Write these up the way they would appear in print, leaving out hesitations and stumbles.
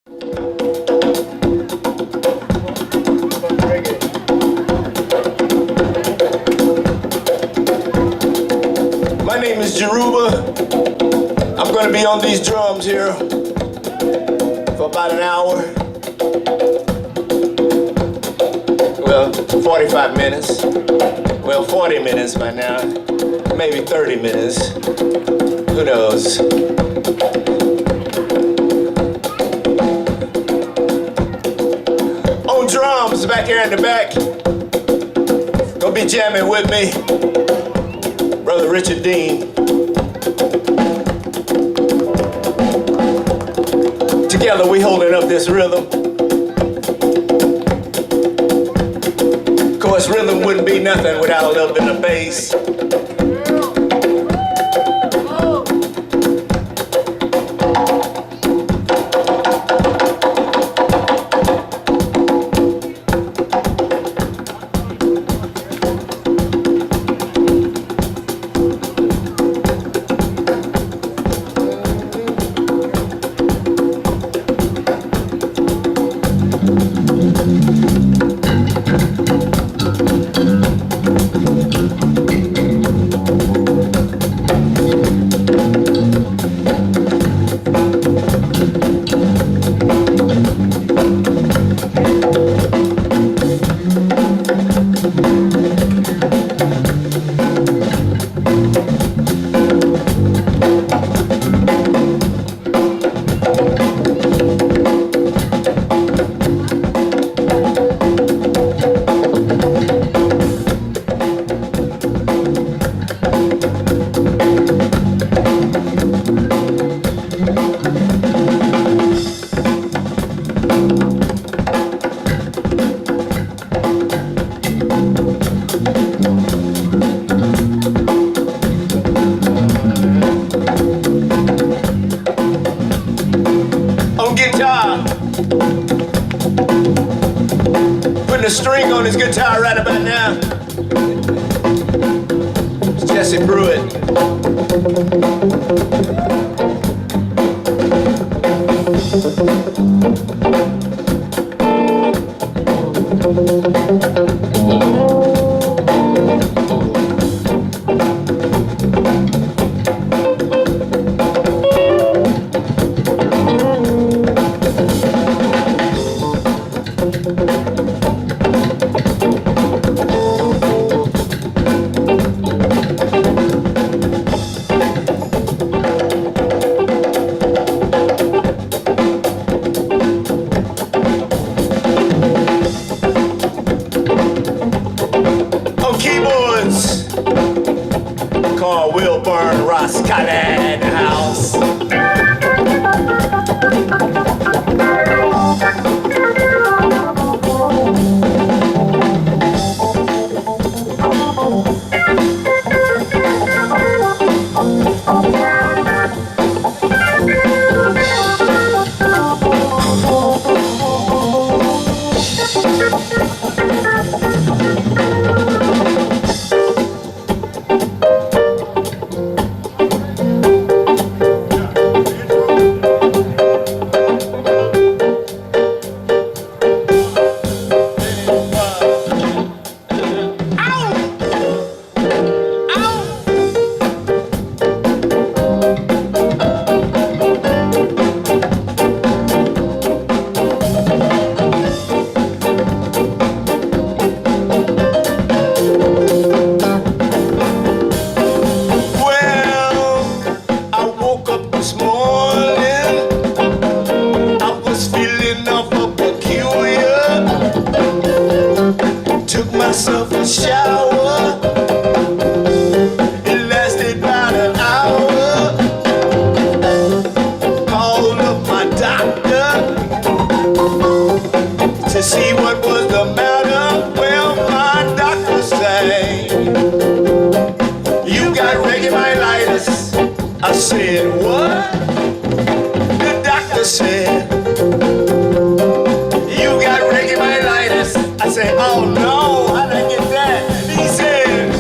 My name is Jaruba. I'm gonna be on these drums here for about an hour. Well, 45 minutes. Well, 40 minutes by now. Maybe 30 minutes. Who knows? On drums back here in the back. Gonna be jamming with me. Brother Richard Dean. Together we holding up this rhythm. Of course, rhythm wouldn't be nothing without a little bit of bass. Putting a string on his guitar right about now. It's Jesse Pruitt. In the house. Myself a shower. It lasted about an hour. Called up my doctor to see what was the matter. Well, my doctor said, you got regularitis. I said, what? The doctor said, you got regularitis. I said, oh no. He said,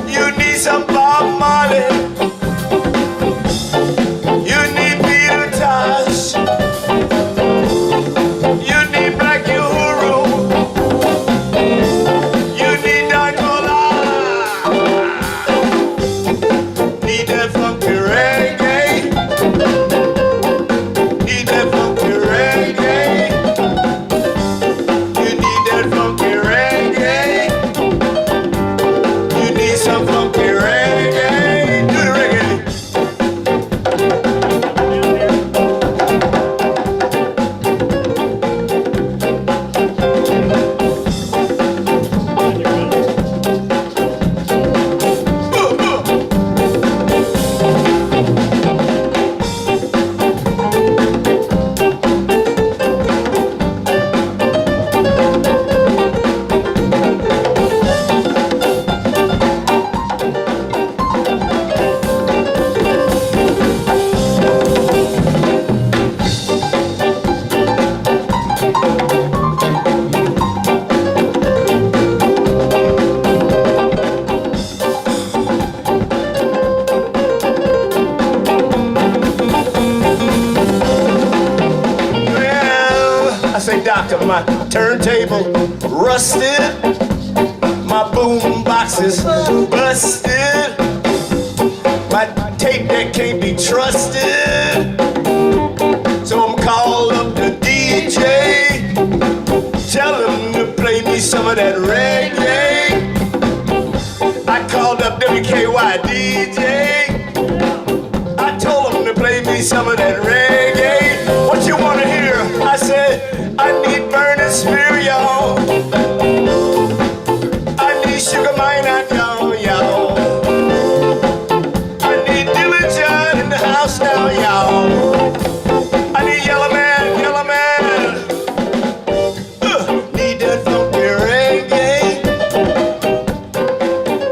you need some Bob Marley. You need Peter Tosh. Hey doctor, my turntable rusted, my boom box is busted, my tape deck can't be trusted. So I'm called up to DJ, tell him to play me some of that reggae. I called up WKY DJ, I told him to play me some of that reggae. What you wanna hear? I said, I need Burning Spear, y'all. I need Sugar Minot, y'all. I need Dillinger in the house now, y'all. I need Yellow Man. Need that funky reggae.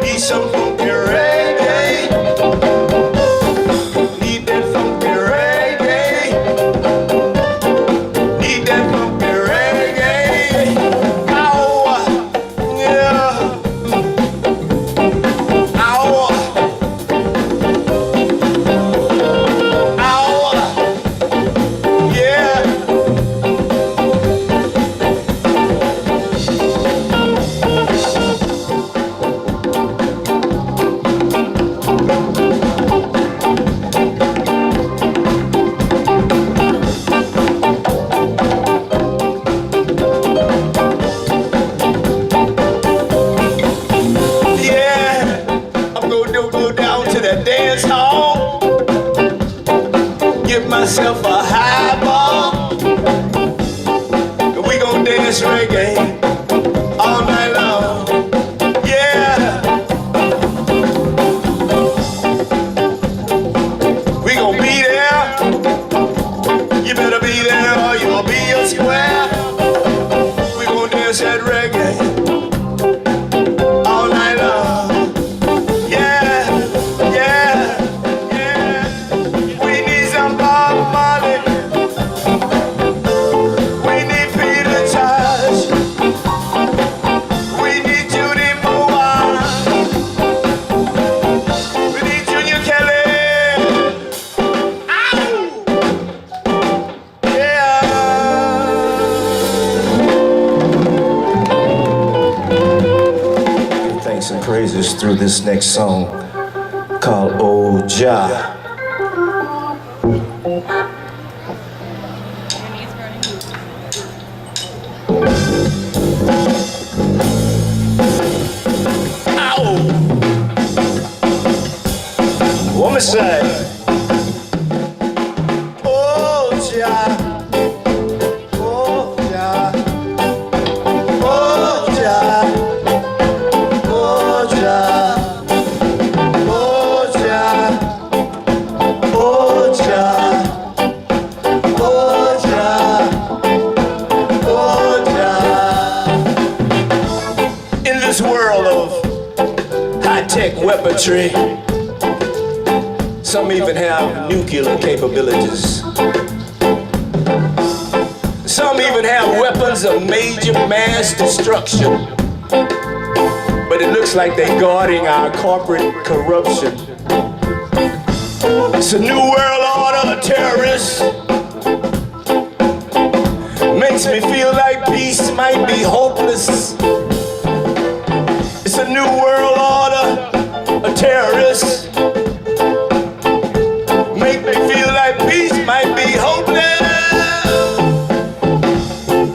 Need some funky reggae. Need that funky reggae. Need that funky reggae. Ow, yeah. Ow. Ow. Yeah. Go down to the dance hall, give myself a highball, and we gon' dance reggae all night long. Yeah, we gon' be there. You better be there or you'll be a square. We gon' dance that reggae all night long. Some praises through this next song called Oh JAH. Ow! What me say? Oh JAH. This world of high-tech weaponry, some even have nuclear capabilities. Some even have weapons of major mass destruction. But it looks like they're guarding our corporate corruption. It's a new world order of terrorists. Makes me feel like peace might be hopeless. It's a new world order of terrorists. Make me feel like peace might be hopeless.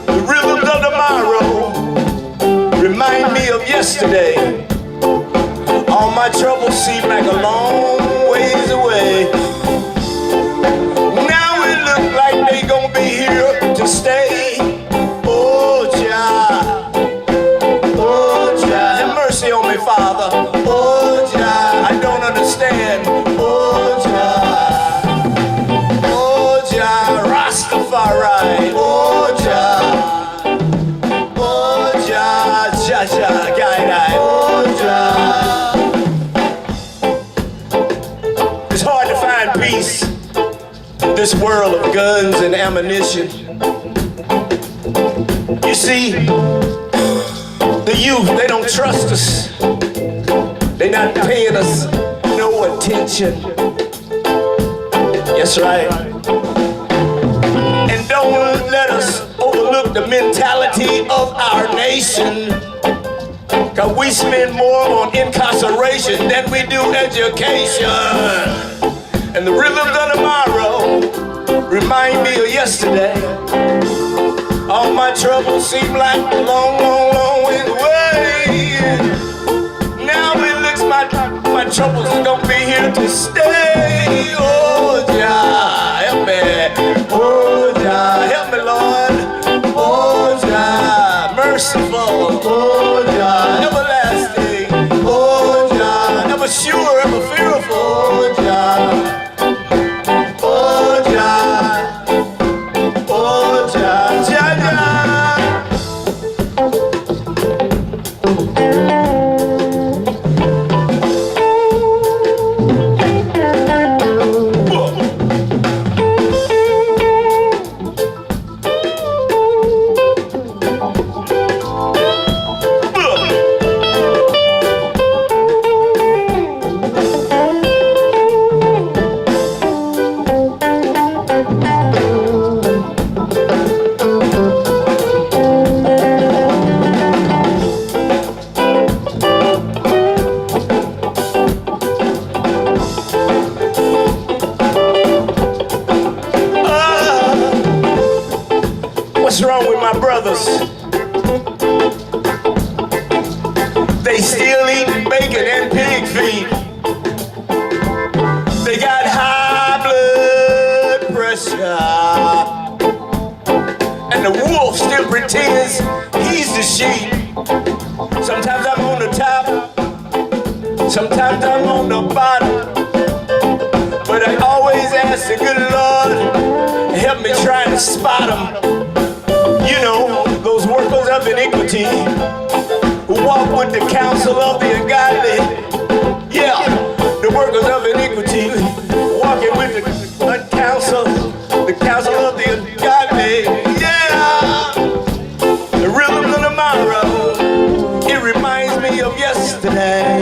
The rhythms of tomorrow remind me of yesterday. All my troubles seem like a long ways away. Now it look like they gonna be here to stay. Oh JAH, oh JAH, have mercy on me, Father. Oh JAH, I don't understand. Oh JAH, oh JAH, Rastafari. Oh JAH, oh JAH, JAH, guide I. Oh JAH. It's hard to find peace in this world of guns and ammunition. You see, the youth, they don't trust us. They're not paying us no attention. That's right. And don't let us overlook the mentality of our nation. Cause we spend more on incarceration than we do education. And the rhythms of tomorrow remind me of yesterday. All my troubles seem like a long, long, long ways away. Now it looks like my troubles are gonna be here to stay. Oh, Jah, help me. Oh, Jah, help me, Lord. Oh, Jah, merciful. Oh, Jah, everlasting. Oh, Jah, ever sure, ever fearful. Oh, Jah. Oh, Jah. Oh, Jah, Jah, Jah. What's wrong with my brothers? They still eat bacon and pig feet. They got high blood pressure. And the wolf still pretends he's the sheep. Sometimes I'm on the top, sometimes I'm on the bottom. But I always ask the good Lord, help me try to spot them. You know, those workers of iniquity who walk with the counsel of the ungodly. Yeah, the workers of iniquity walking with the counsel of the ungodly. Yeah, the rhythm of tomorrow, it reminds me of yesterday.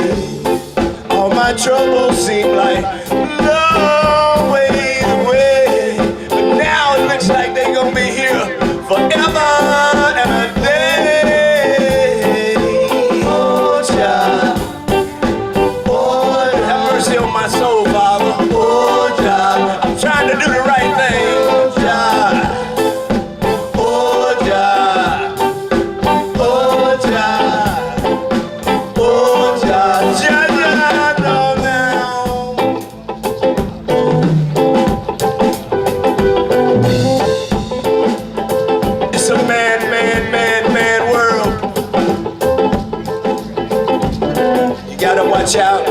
All my troubles seem like long ways away, but now it looks like they're gonna be here forever and a day. Oh, Jah. Oh, have mercy on my soul, Father. Oh, Jah. I'm trying to do the right thing. Oh, Jah. Oh, Jah. Oh, Jah. Oh, Jah. Jah, Jah, no, now. It's a man world. You gotta watch out.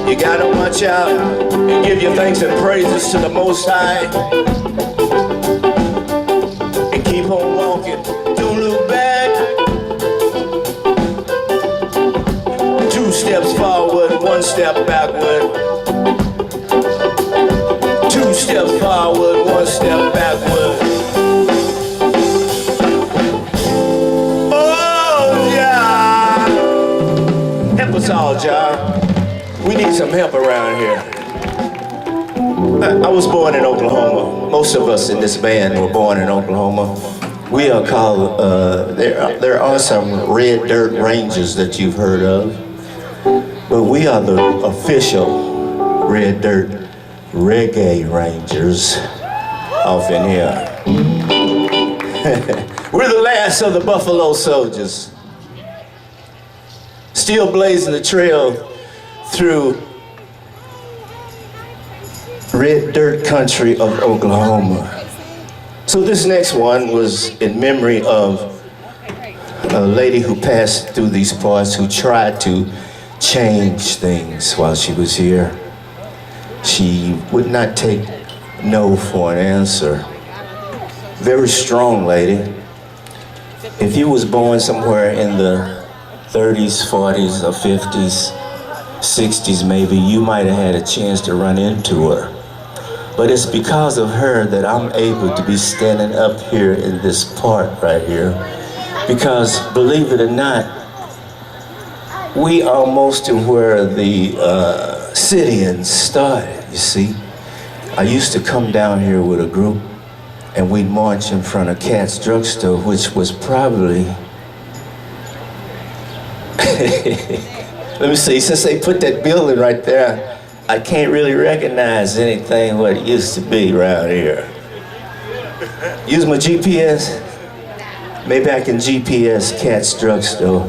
You gotta watch out and give your thanks and praises to the Most High. And keep on walking. Don't look back. 2 steps forward, 1 step backward. 2 steps forward, 1 step backward. Oh, Jah. Help us all, Jah. We need some help around here. I was born in Oklahoma. Most of us in this band were born in Oklahoma. We are called, there are some red dirt rangers that you've heard of. But we are the official red dirt reggae rangers off in here. We're the last of the Buffalo Soldiers, still blazing the trail through red dirt country of Oklahoma. So this next one was in memory of a lady who passed through these parts who tried to change things while she was here. She would not take no for an answer. Very strong lady. If you was born somewhere in the 30s, 40s, or 50s, 60s maybe, you might have had a chance to run into her. But it's because of her that I'm able to be standing up here in this part right here. Because believe it or not, we are almost to where the Syrians started, you see. I used to come down here with a group and we'd march in front of Cat's Drugstore, which was probably, let me see, since they put that building right there, I can't really recognize anything what it used to be around here. Use my GPS? Maybe I can GPS Cat's Drugstore.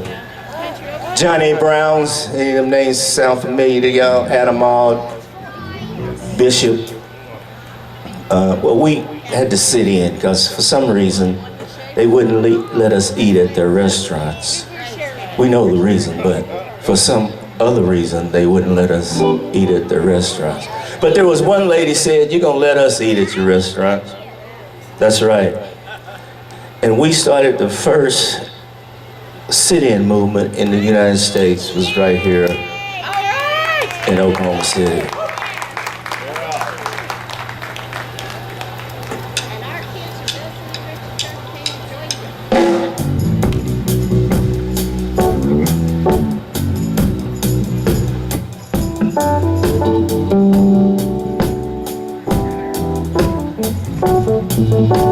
Johnny Brown's, any of them names sound familiar to y'all? Adam Aud, Bishop. Well, we had to sit in because for some reason they wouldn't let us eat at their restaurants. We know the reason, but for some other reason they wouldn't let us eat at their restaurants. But there was one lady said, "You're gonna let us eat at your restaurants?" That's right. And we started the first sit-in movement in the United States was right here in Oklahoma City.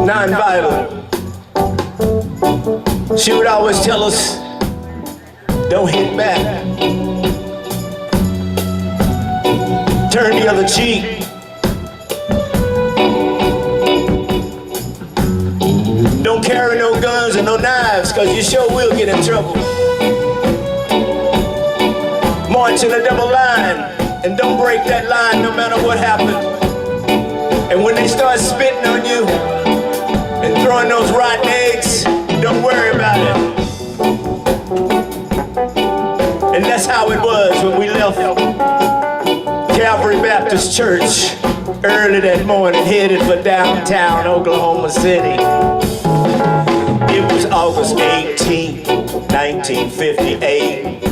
Non-violent. She would always tell us, don't hit back. Turn the other cheek. Don't carry no guns and no knives, cause you sure will get in trouble. March in a double line, and don't break that line no matter what happens. And when they start spitting on you and throwing those rotten eggs, don't worry about it. And that's how it was when we left Calvary Baptist Church early that morning, headed for downtown Oklahoma City. It was August 18, 1958.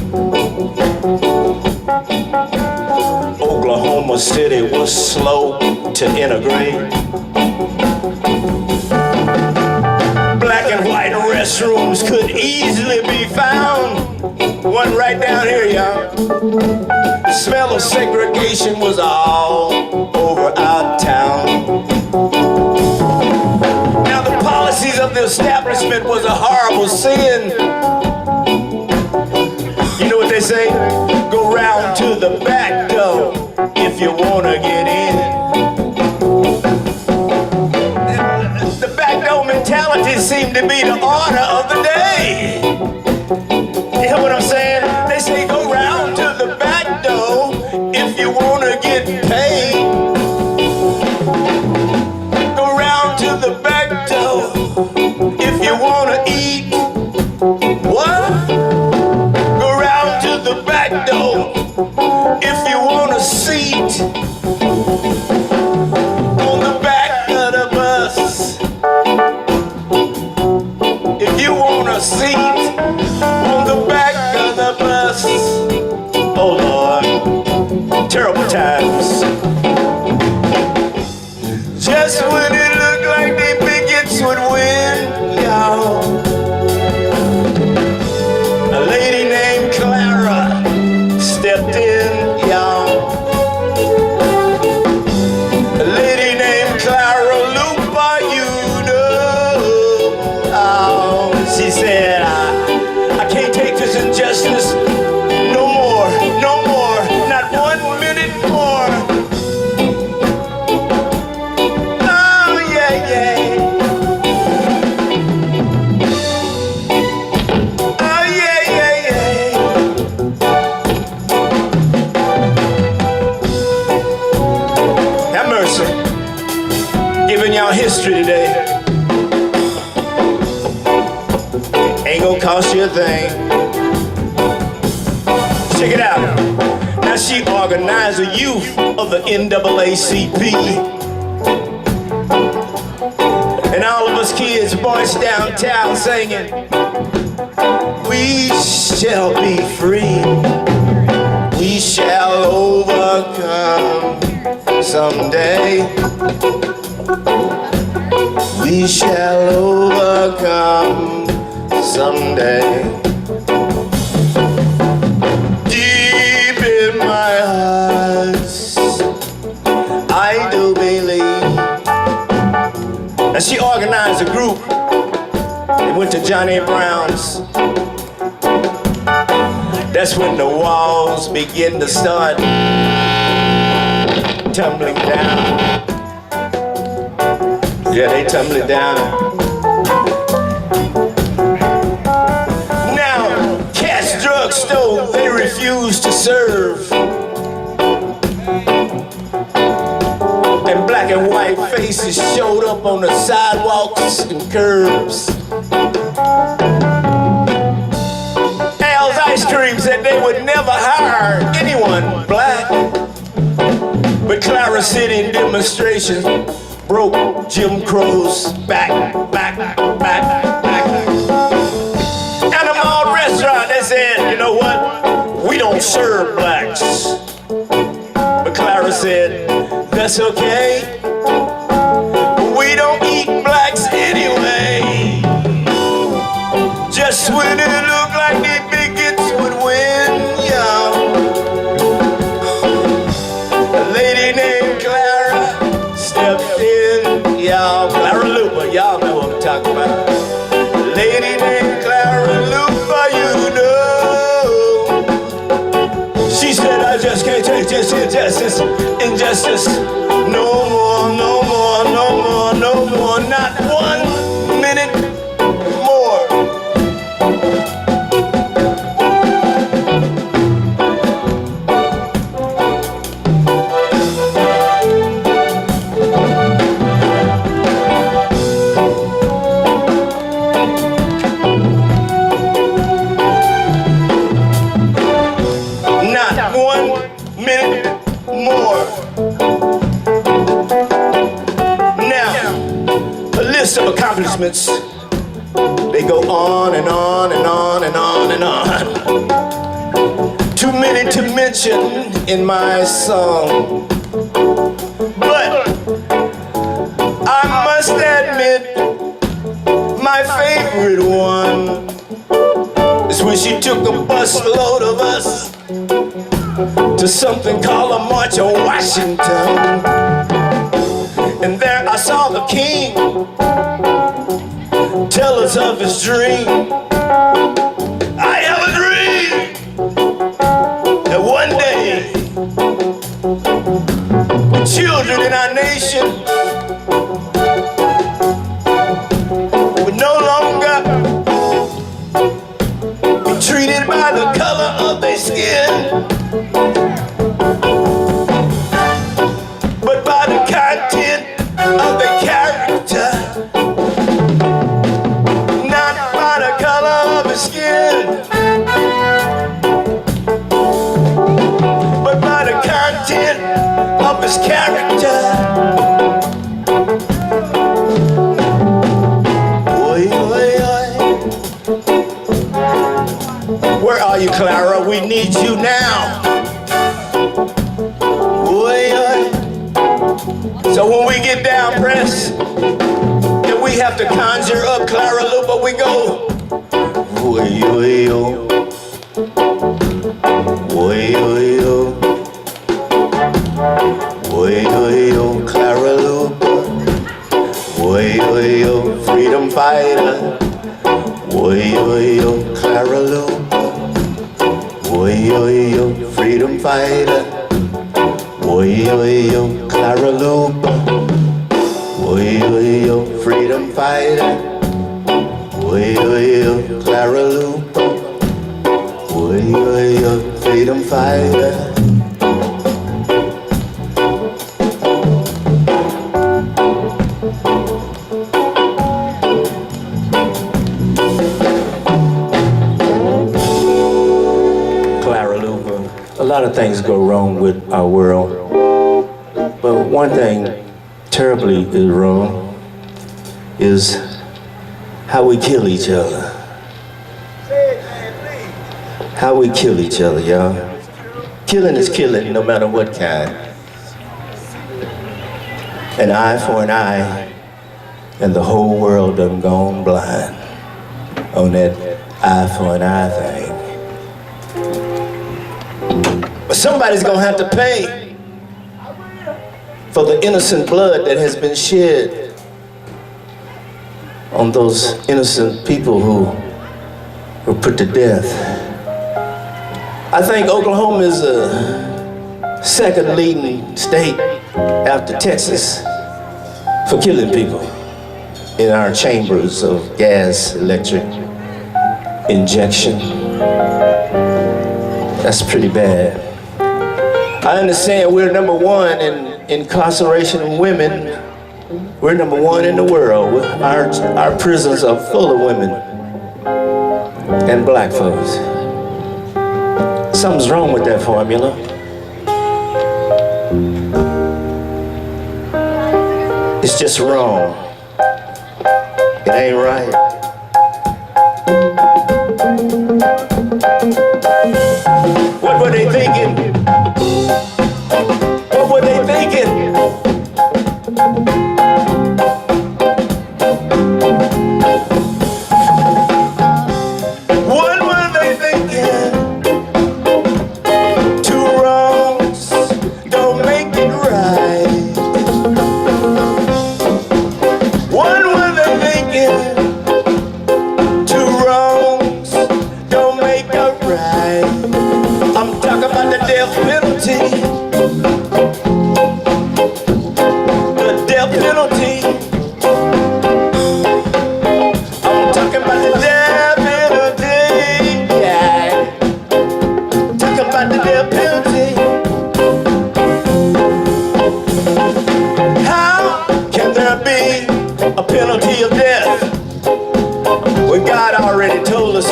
Oklahoma City was slow to integrate. Black and white restrooms could easily be found. One right down here, y'all. The smell of segregation was all over our town. Now the policies of the establishment was a horrible sin. You know what they say? Go round to the back door if you wanna get in. The back door mentality seemed to be the order of the day. You hear what I'm saying? They say go round to the back door if you wanna get paid. Go round to the back door if you wanna eat. What? Go round to the back door if you want a seat on the back of the bus. If you want a seat on the back of the bus. Oh Lord, terrible times. Just when it looked like the bigots would win, y'all, a lady named Clara stepped in, y'all. A lady named Clara Lupa, you know. Oh, she said, I can't take this injustice no more, not 1 minute more. Oh, yeah, yeah. Oh, yeah, yeah, yeah. Have mercy. Giving y'all history today. Ain't gonna cost you a thing. Check it out. Now she organized the youth of the NAACP. And all of us kids marched downtown singing, we shall be free. We shall overcome someday. We shall overcome someday. Deep in my heart, I do believe And she organized a group. They went to Johnny Brown's. That's when the walls begin to start tumbling down. Yeah, they tumbling down. Now, Cat's Drugstore, they refuse to serve. And black and white faces showed up on the sidewalks and curbs. Al's Ice Cream said they would never hire anyone black. But Clara City demonstrations broke Jim Crow's back. At a mall restaurant, they said, you know what? We don't serve blacks. But Clara said, that's okay. We don't eat blacks anyway. Just when it looked like the bigots would win, y'all. A lady named Clara stepped in, y'all. Clara Lupa, y'all know what I'm talking about. A lady named Clara Lupa, you know. She said, I just can't take this injustice. No more, no more, no more, no more. Not 1 minute more. Not 1 minute more. Now, a list of accomplishments. They go on and on and on and on and on. Too many to mention in my song. But I must admit, my favorite one is when she took a busload of us to something called a March on Washington. And there I saw the king tell us of his dream. I have a dream that one day the children in our nation would no longer be treated by the color of their skin, but by the content of their character. Not by the color of his skin, but by the content of his character. Oi, oi, oi. Where are you, Clara? We need you now. Oi, oi. So when we get down pressed, then we have to conjure up Clara Lupa, we go. Oi, oi, oi. Oi, oi, oi. Oi, oi, oi, Clara Lupa. Oi, oi, oi, freedom fighter. Oi, oi, oi, Clara Lupa. Oi, oi, oi, freedom fighter. Oi, oi, oi, Clara Lupa. Oi, oi, oi, freedom fighter. Oi, oi, oi, Clara Lupa. Oi, oi, oi, freedom fighter. Clara Lupa. A lot of things go wrong with our world, but one thing terribly is wrong is how we kill each other. How we kill each other, y'all. Killing is killing, no matter what kind. An eye for an eye, and the whole world done gone blind on that eye for an eye thing. But somebody's gonna have to pay for the innocent blood that has been shed on those innocent people who were put to death. I think Oklahoma is the second leading state after Texas for killing people in our chambers of gas, electric injection. That's pretty bad. I understand we're number one in incarceration of women. We're number one in the world. Our prisons are full of women and black folks. Something's wrong with that formula. It's just wrong. It ain't right. What were they thinking? What were they thinking? What were they thinking? Two wrongs don't make it right. What were they thinking? Two wrongs don't make it right. I'm talking about the death penalty. The death penalty. I'm talking about the death penalty. Yeah. Talking about the death penalty. How can there be a penalty of death when God already told us,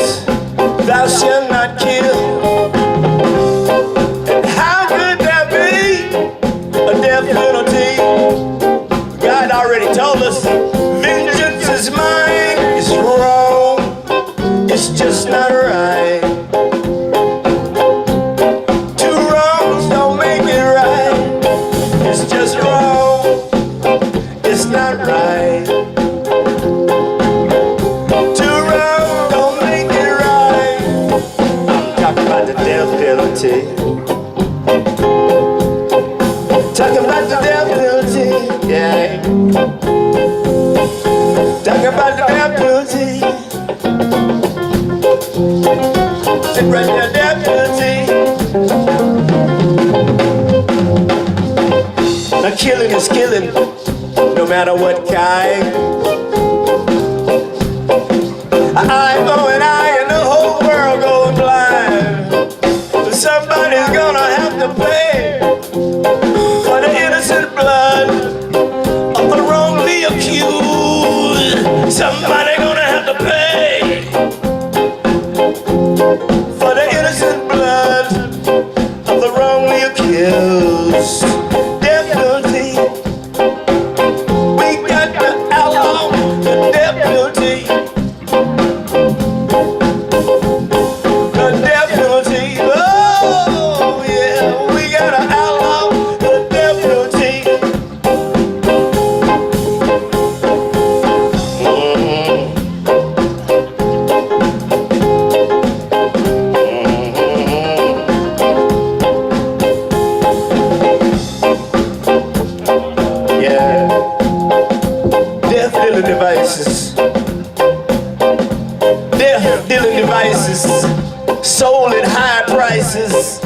thou shalt not kill? And how could there be a death penalty? God already told us, vengeance is mine. It's wrong. It's just not right. Two wrongs don't make it right. It's just wrong. It's not right. Two wrongs don't make it right. I'm talking about the death penalty. Talking about the death penalty. Yeah. Talking about the death penalty. Sit right there, death penalty. Now killing is killing, no matter what kind. An eye for an eye and the whole world going blind. But somebody's gonna have to pay for the innocent blood of the wrongly accused. Somebody gonna have to pay for the innocent blood of the wrongly accused. Death penalty. We got to outlaw the death penalty. The death penalty. Oh yeah, we gotta outlaw the death penalty. Yeah. Death dealing devices. Death dealing devices sold at high prices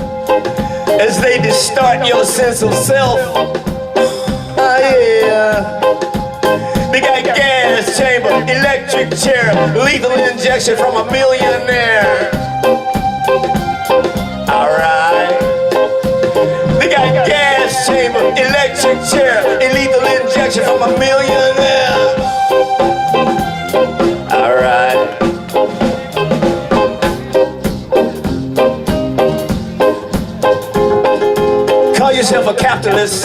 as they distort your sense of self. Ah, yeah. They got gas chamber, electric chair, lethal injection from a millionaire. Alright. They got gas chamber, electric chair, and lethal injection from a millionaire. Alright. Call yourself a capitalist,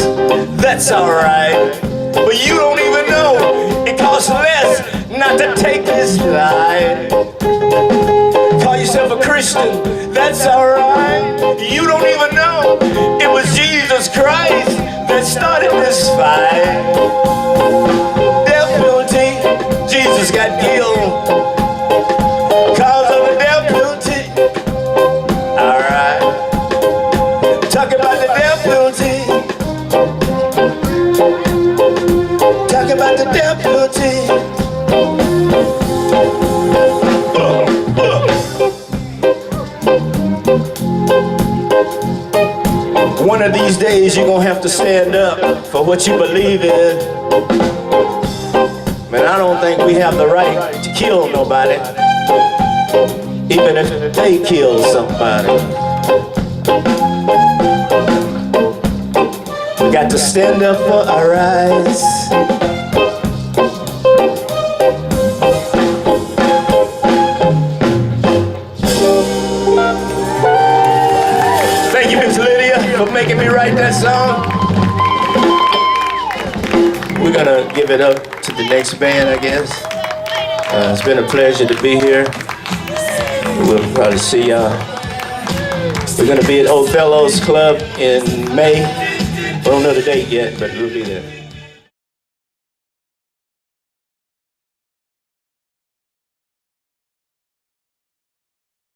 that's alright. But you don't even know it costs less not to take this life. Call yourself a Christian, that's alright. You don't even know it was Jesus Christ that started this fight. Death penalty, Jesus got killed cause of the death penalty. Alright. Talk about the death penalty. Talk about the death penalty. days you're gonna have to stand up for what you believe in. Man, I don't think we have the right to kill nobody, even if they kill somebody. We got to stand up for our rights. Thank you, Miss Lydia, for making me write that song. We're gonna give it up to the next band, I guess. It's been a pleasure to be here. We'll probably see y'all. We're gonna be at Old Fellows Club in May. We don't know the date yet, but we'll be there.